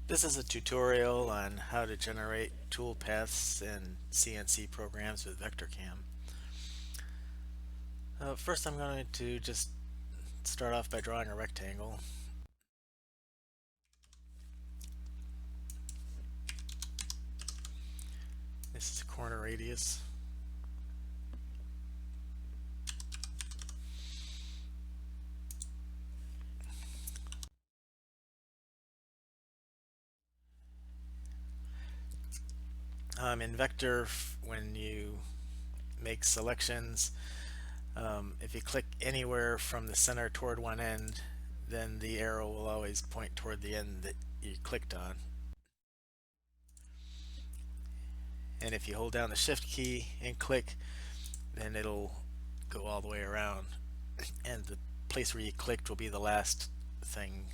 This is a tutorial on how to generate toolpaths and CNC programs with vectorcam. First I'm going to just start off by drawing a rectangle. This is a corner radius. In vector, when you make selections, if you click anywhere from the center toward one end, then the arrow will always point toward the end that you clicked on. And if you hold down the shift key and click, then it'll go all the way around, and the place where you clicked will be the last thing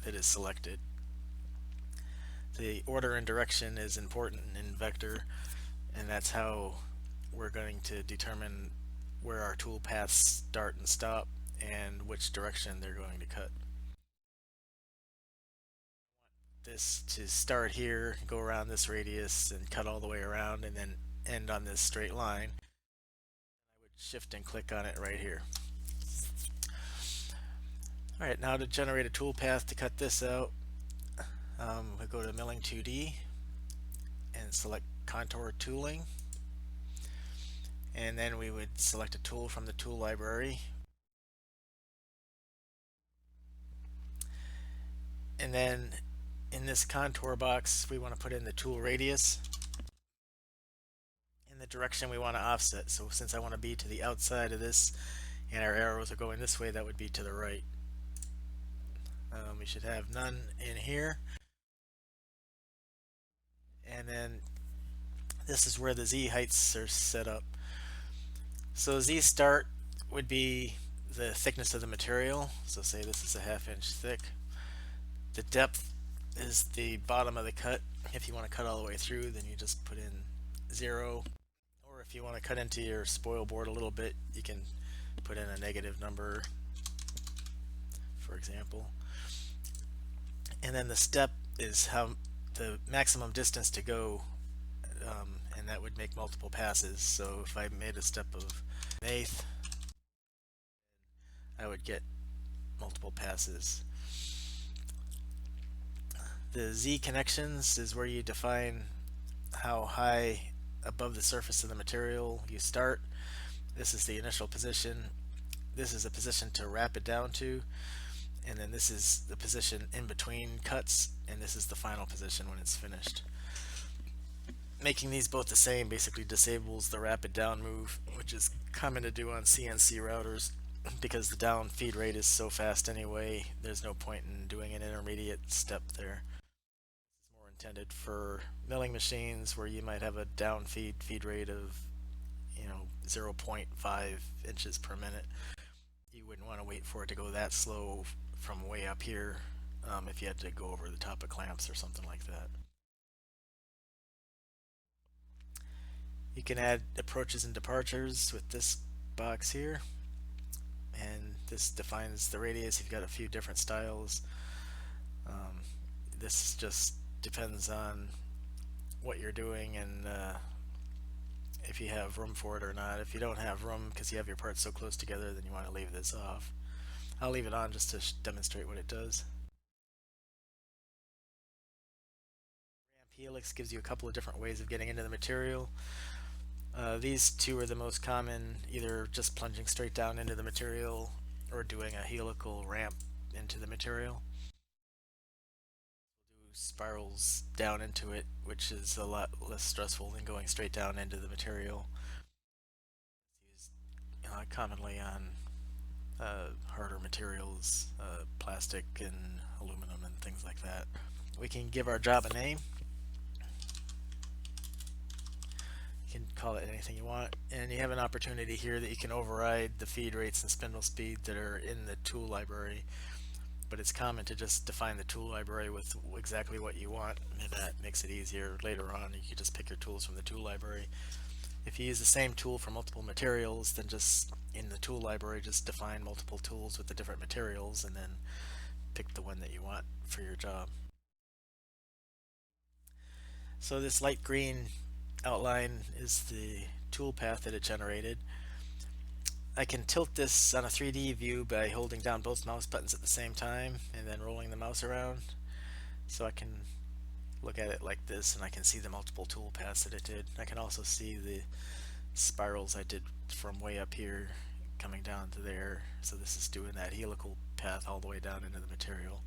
that is selected. The order and direction is important in vector, and that's how we're going to determine where our tool paths start and stop and which direction they're going to cut. This to start here, go around this radius and cut all the way around and then end on this straight line. I would shift and click on it right here. Alright, now to generate a tool path to cut this out, we go to Milling 2D and select Contour Tooling, and then we would select a tool from the tool library, and then in this contour box we want to put in the tool radius and the direction we want to offset. So since I want to be to the outside of this and our arrows are going this way, that would be to the right. We should have none in here, and then this is where the Z heights are set up. So Z start would be the thickness of the material, so say this is a 1/2 inch thick. The depth is the bottom of the cut. If you want to cut all the way through, then you just put in 0, or if you want to cut into your spoil board a little bit, you can put in a negative number, for example. And then the step is how the maximum distance to go, and that would make multiple passes. So if I made a step of 1/8, I would get multiple passes. The Z connections is where you define how high above the surface of the material you start. This is the initial position. This is a position to wrap it down to, and then this is the position in between cuts, and this is the final position when it's finished. Making these both the same basically disables the rapid down move, which is common to do on CNC routers because the down feed rate is so fast anyway. There's no point in doing an intermediate step there. It's more intended for milling machines where you might have a down feed rate of 0.5 inches per minute. You wouldn't want to wait for it to go that slow from way up here if you had to go over the top of clamps or something like that. You can add approaches and departures with this box here, and this defines the radius. You've got a few different styles. This just depends on what you're doing and if you have room for it or not. If you don't have room because you have your parts so close together, then you want to leave this off. I'll leave it on just to demonstrate what it does. Ramp helix gives you a couple of different ways of getting into the material. These two are the most common, either just plunging straight down into the material or doing a helical ramp into the material. We'll do spirals down into it, which is a lot less stressful than going straight down into the material. It's used commonly on harder materials, plastic and aluminum and things like that. We can give our job a name. You can call it anything you want, and you have an opportunity here that you can override the feed rates and spindle speed that are in the tool library, but it's common to just define the tool library with exactly what you want, and that makes it easier later on. You can just pick your tools from the tool library. If you use the same tool for multiple materials, then just in the tool library just define multiple tools with the different materials and then pick the one that you want for your job. So this light green outline is the toolpath that it generated. I can tilt this on a 3D view by holding down both mouse buttons at the same time and then rolling the mouse around. So I can look at it like this and I can see the multiple toolpaths that it did. I can also see the spirals I did from way up here coming down to there. So this is doing that helical path all the way down into the material.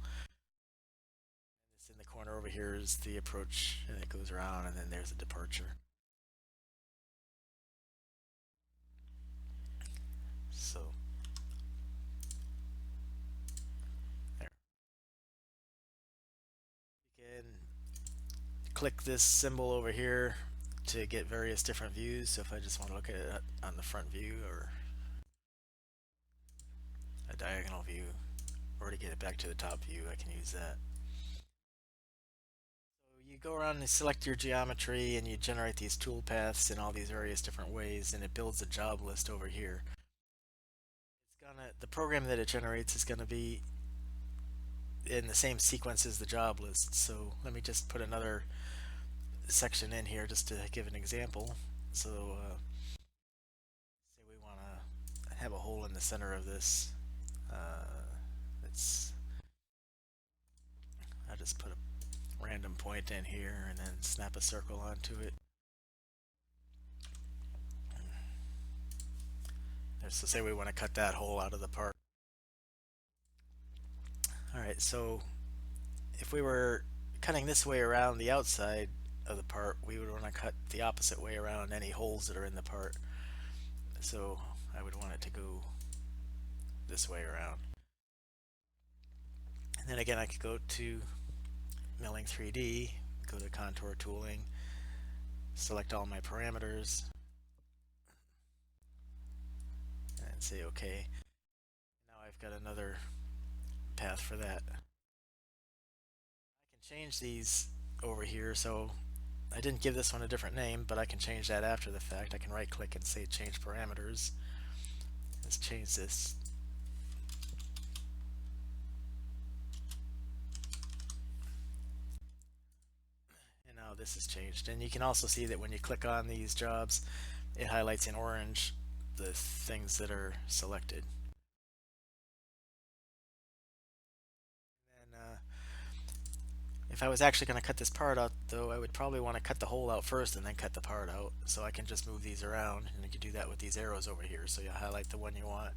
This in the corner over here is the approach, and it goes around, and then there's a departure. So there. You can click this symbol over here to get various different views. So if I just want to look at it on the front view or a diagonal view, or to get it back to the top view, I can use that. So you go around and select your geometry and you generate these toolpaths in all these various different ways, and it builds a job list over here. The program that it generates is gonna be in the same sequence as the job list. So let me just put another section in here just to give an example. So say we want to have a hole in the center of this. It's I'll just put a random point in here and then snap a circle onto it. So say we want to cut that hole out of the part. Alright, so if we were cutting this way around the outside of the part, we would want to cut the opposite way around any holes that are in the part. So I would want it to go this way around. And then again, I could go to Milling 3D, go to Contour Tooling, select all my parameters, and say OK. Now I've got another path for that. I can change these over here, so I didn't give this one a different name, but I can change that after the fact. I can right click and say change parameters. Let's change this. And now this has changed. And you can also see that when you click on these jobs, it highlights in orange the things that are selected. And then if I was actually going to cut this part out, though, I would probably want to cut the hole out first and then cut the part out. So I can just move these around, and you can do that with these arrows over here. So you highlight the one you want,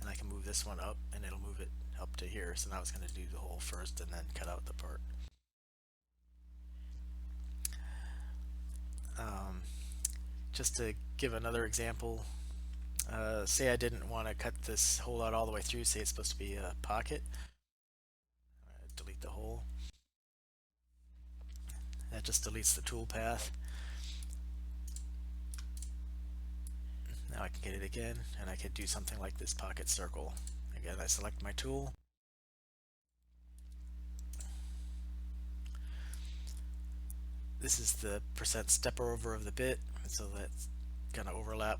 and I can move this one up, and it'll move it up to here. So now it's going to do the hole first and then cut out the part. Just to give another example, say I didn't want to cut this hole out all the way through, say it's supposed to be a pocket. Delete the hole. That just deletes the tool path. Now I can get it again, and I could do something like this pocket circle. Again, I select my tool. This is the percent step over of the bit, so that's going to overlap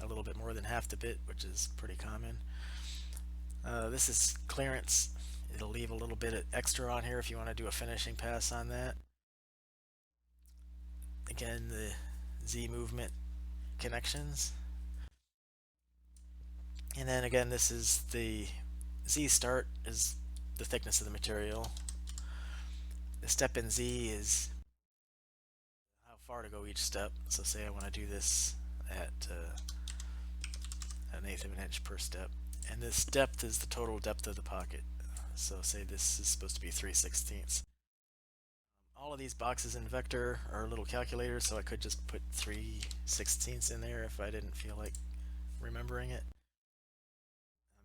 a little bit more than half the bit, which is pretty common. This is clearance. It'll leave a little bit extra on here if you want to do a finishing pass on that. Again, the Z movement connections. And then again, this is the Z start is the thickness of the material. The step in Z is how far to go each step. So say I want to do this at 1/8 of an inch per step. And this depth is the total depth of the pocket. So say this is supposed to be 3/16. All of these boxes in Vector are little calculators, so I could just put 3/16 in there if I didn't feel like remembering it.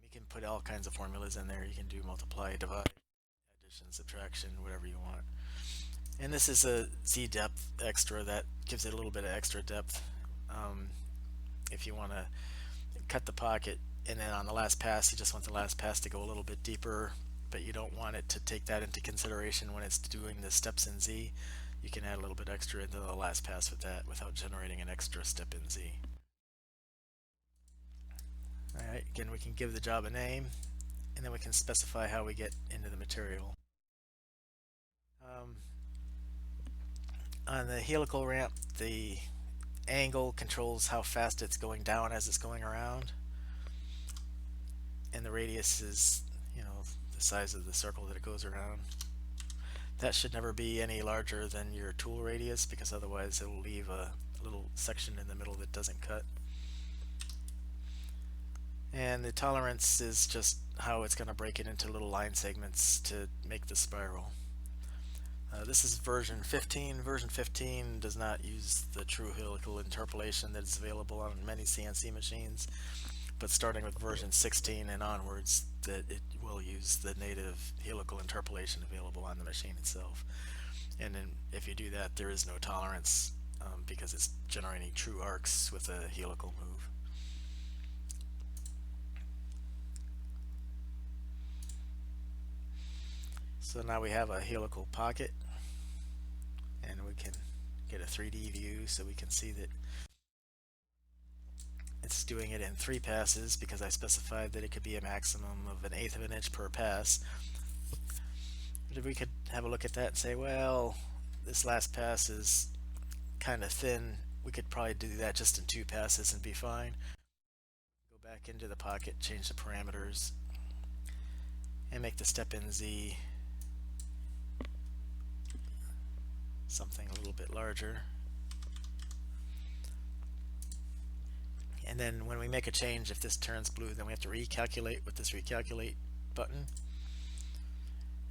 You can put all kinds of formulas in there. You can do multiply, divide, addition, subtraction, whatever you want. And this is a Z depth extra that gives it a little bit of extra depth. If you want to cut the pocket and then on the last pass you just want the last pass to go a little bit deeper, but you don't want it to take that into consideration when it's doing the steps in Z, you can add a little bit extra into the last pass with that without generating an extra step in Z. Alright, again we can give the job a name, and then we can specify how we get into the material. On the helical ramp, the angle controls how fast it's going down as it's going around, and the radius is, the size of the circle that it goes around. That should never be any larger than your tool radius, because otherwise it'll leave a little section in the middle that doesn't cut. And the tolerance is just how it's going to break it into little line segments to make the spiral. This is version 15. Version 15 does not use the true helical interpolation that is available on many CNC machines, but starting with version 16 and onwards, that it will use the native helical interpolation available on the machine itself. And then if you do that, there is no tolerance because it's generating true arcs with a helical move. So now we have a helical pocket, and we can get a 3D view so we can see that it's doing it in 3 passes, because I specified that it could be a maximum of 1/8 of an inch per pass. But we could have a look at that and say, well, this last pass is kind of thin. We could probably do that just in 2 passes and be fine. Go back into the pocket, change the parameters, and make the step in Z something a little bit larger. And then when we make a change, if this turns blue, then we have to recalculate with this recalculate button.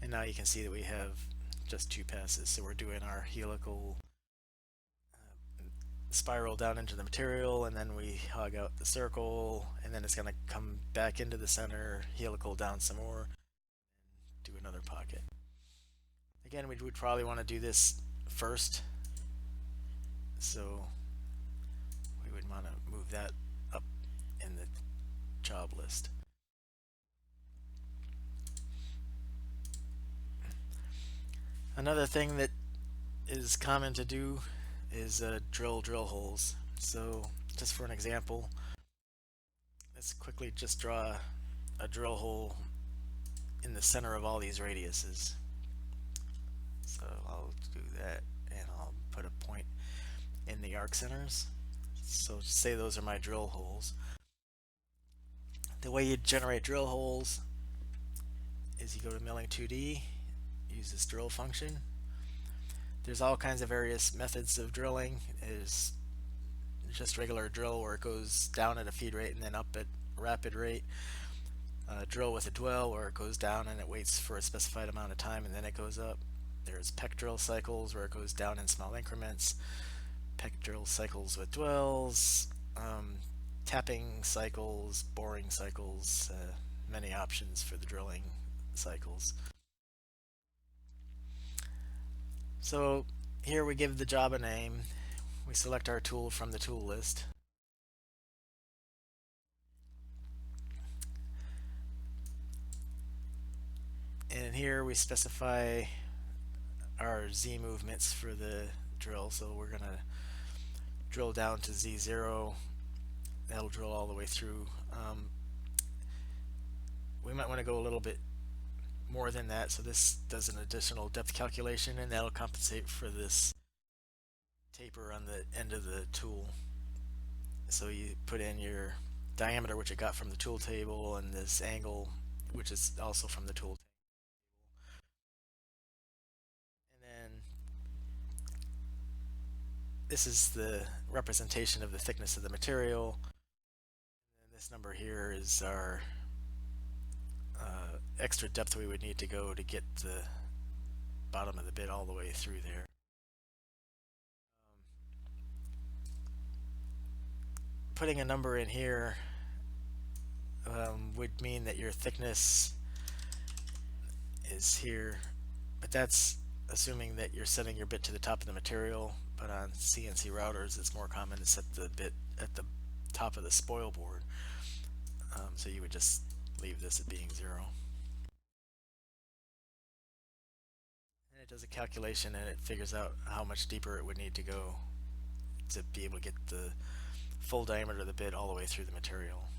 And now you can see that we have just 2 passes. So we're doing our helical spiral down into the material, and then we hog out the circle, and then it's going to come back into the center, helical down some more, and do another pocket. Again, we would probably want to do this first, so we would want to move that up in the job list. Another thing that is common to do is drill holes. So just for an example, let's quickly just draw a drill hole in the center of all these radiuses. So I'll do that, and I'll put a point in the arc centers. So say those are my drill holes. The way you generate drill holes is you go to Milling 2D, use this drill function. There's all kinds of various methods of drilling. There's just regular drill where it goes down at a feed rate and then up at a rapid rate. Drill with a dwell where it goes down and it waits for a specified amount of time and then it goes up. There's peck drill cycles where it goes down in small increments. Peck drill cycles with dwells. Tapping cycles, boring cycles, many options for the drilling cycles. So here we give the job a name. We select our tool from the tool list. And here we specify our Z movements for the drill. So we're going to drill down to Z0. That'll drill all the way through. We might want to go a little bit more than that, so this does an additional depth calculation, and that'll compensate for this taper on the end of the tool. So you put in your diameter, which it got from the tool table, and this angle, which is also from the tool table. And then this is the representation of the thickness of the material. And this number here is our extra depth we would need to go to get the bottom of the bit all the way through there. Putting a number in here would mean that your thickness is here, but that's assuming that you're setting your bit to the top of the material. But on CNC routers, it's more common to set the bit at the top of the spoil board. So you would just leave this at being 0. And it does a calculation and it figures out how much deeper it would need to go to be able to get the full diameter of the bit all the way through the material.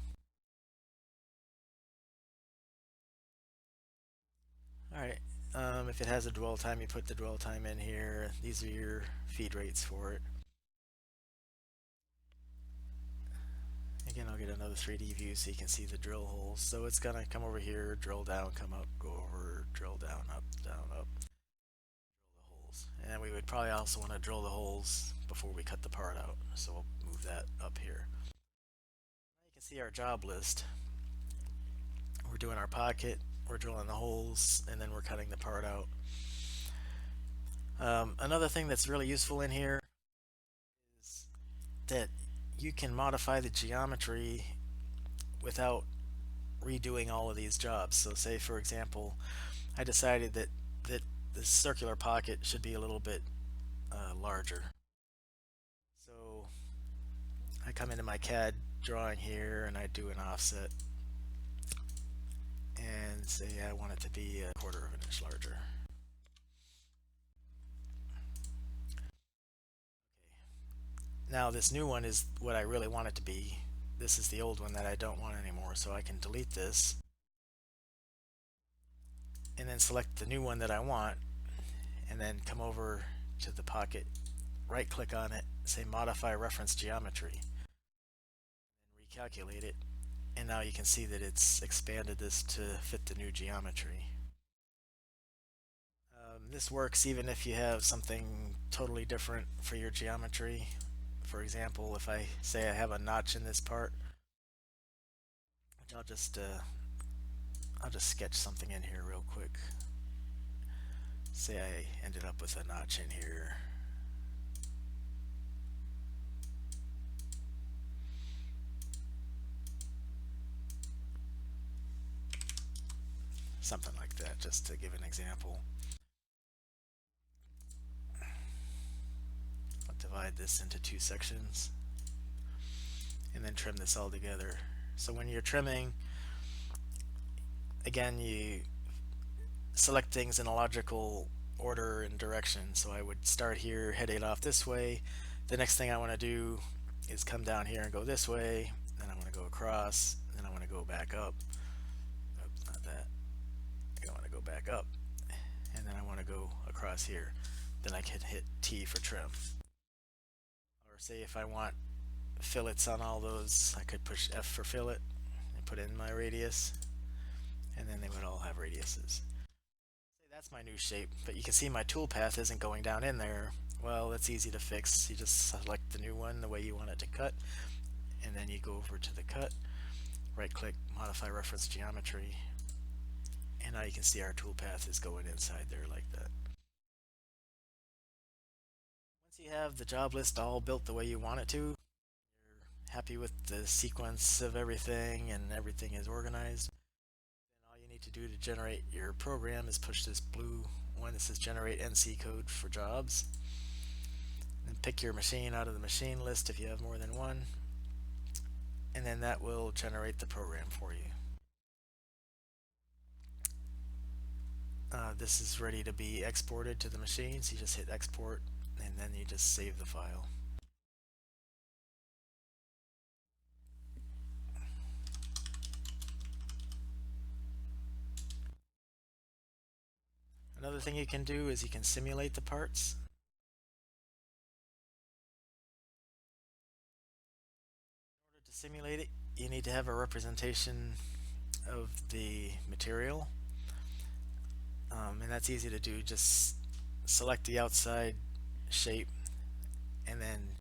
Alright, If it has a dwell time, you put the dwell time in here. These are your feed rates for it. Again, I'll get another 3D view so you can see the drill holes. So it's gonna come over here, drill down, come up, go over, drill down, up, drill the holes. And we would probably also want to drill the holes before we cut the part out. So we'll move that up here. Now you can see our job list. We're doing our pocket, we're drilling the holes, and then we're cutting the part out. Another thing that's really useful in here is that you can modify the geometry without redoing all of these jobs. So say for example, I decided that this circular pocket should be a little bit larger. So I come into my CAD drawing here and I do an offset and say I want it to be 1/4 of an inch larger. Now this new one is what I really want it to be. This is the old one that I don't want anymore, so I can delete this and then select the new one that I want and then come over to the pocket, right click on it, say modify reference geometry, and recalculate it, and now you can see that it's expanded this to fit the new geometry. This works even if you have something totally different for your geometry. For example, if I say I have a notch in this part, which I'll just sketch something in here real quick. Say I ended up with a notch in here. Something like that, just to give an example. I'll divide this into 2 sections and then trim this all together. So when you're trimming, again, you select things in a logical order and direction. So I would start here, head it off this way. The next thing I want to do is come down here and go this way. Then I want to go across. Then I want to go back up. Oops, not that. I want to go back up. And then I want to go across here. Then I can hit T for trim. Or say if I want fillets on all those, I could push F for fillet and put in my radius. And then they would all have radiuses. That's my new shape, but you can see my toolpath isn't going down in there. Well, it's easy to fix. You just select the new one the way you want it to cut, and then you go over to the cut, right click, modify reference geometry, and now you can see our toolpath is going inside there like that. Once you have the job list all built the way you want it to, you're happy with the sequence of everything and everything is organized, to do to generate your program is push this blue one that says generate NC code for jobs, and pick your machine out of the machine list if you have more than one, and then that will generate the program for you. This is ready to be exported to the machine, so you just hit export and then you just save the file. Another thing you can do is you can simulate the parts. In order to simulate it, you need to have a representation of the material, and that's easy to do. Just select the outside shape and then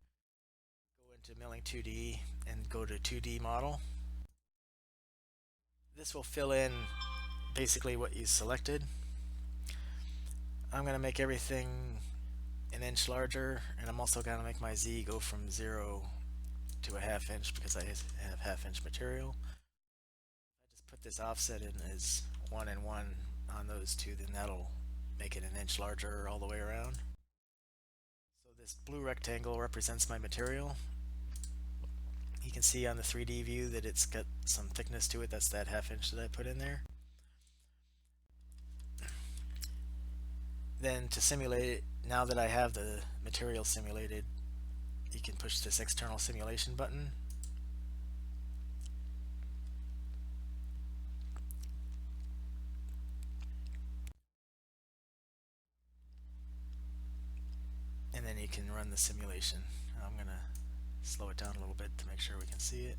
go into milling 2D and go to 2D model. This will fill in basically what you selected. I'm going to make everything an inch larger, and I'm also going to make my Z go from 0 to a 1/2 inch because I have 1/2 inch material. If I just put this offset in as 1 and 1 on those two, then that'll make it an inch larger all the way around. So this blue rectangle represents my material. You can see on the 3D view that it's got some thickness to it. That's that 1/2 inch that I put in there. Then to simulate it, now that I have the material simulated, you can push this external simulation button. and then you can run the simulation. I'm going to slow it down a little bit to make sure we can see it.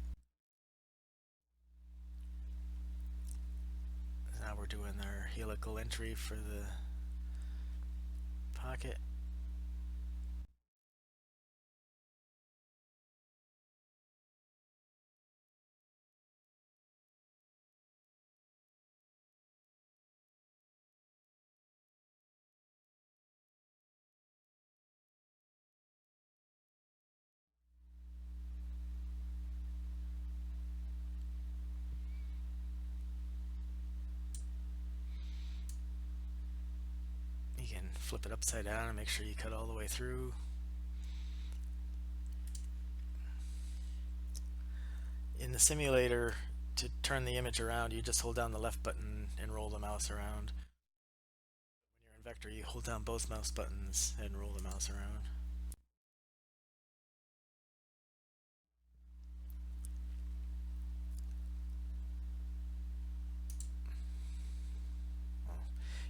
Now we're doing our helical entry for the pocket. You can flip it upside down and make sure you cut all the way through. In the simulator, to turn the image around, you just hold down the left button and roll the mouse around. When you're in vector, you hold down both mouse buttons and roll the mouse around.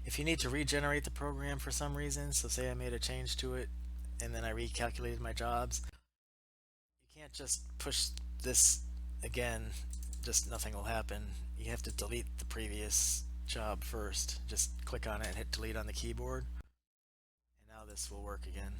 If you need to regenerate the program for some reason, so say I made a change to it and then I recalculated my jobs, you can't just push this again, just nothing will happen. You have to delete the previous job first. Just click on it and hit delete on the keyboard, and now this will work again.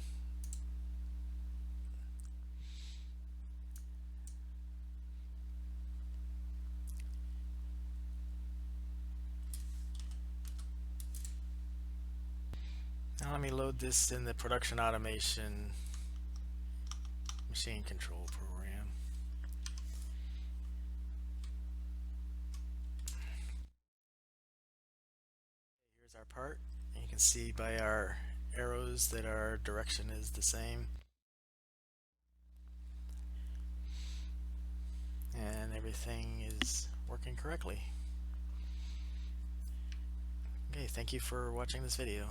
Now let me load this in the production automation machine control program. Here's our part. You can see by our arrows that our direction is the same. And everything is working correctly. Okay, thank you for watching this video.